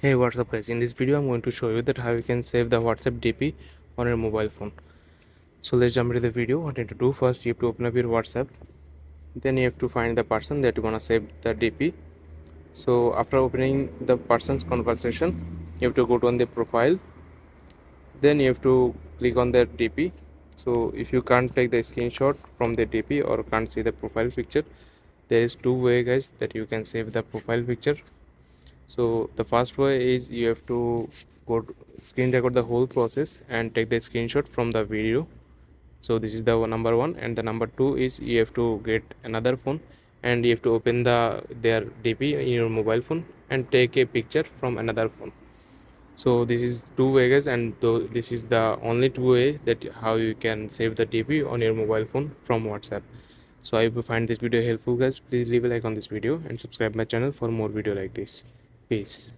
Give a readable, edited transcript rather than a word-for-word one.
Hey, what's up guys? In this video I'm going to show you that how you can save the WhatsApp DP on your mobile phone. So let's jump into the video. What you need to do, first you have to open up your WhatsApp, then you have to find the person that you want to save the DP. So after opening the person's conversation, you have to go to on the profile, then you have to click on their DP. So if you can't take the screenshot from the DP or can't see the profile picture, there is two ways guys that you can save the profile picture. So the first way is you have to screen record the whole process and take the screenshot from the video. So this is the number one, and the number two is you have to get another phone and you have to open their DP in your mobile phone and take a picture from another phone. So this is two ways, and this is the only two way that how you can save the DP on your mobile phone from WhatsApp. So I hope you find this video helpful guys. Please leave a like on this video and subscribe my channel for more video like this. Peace.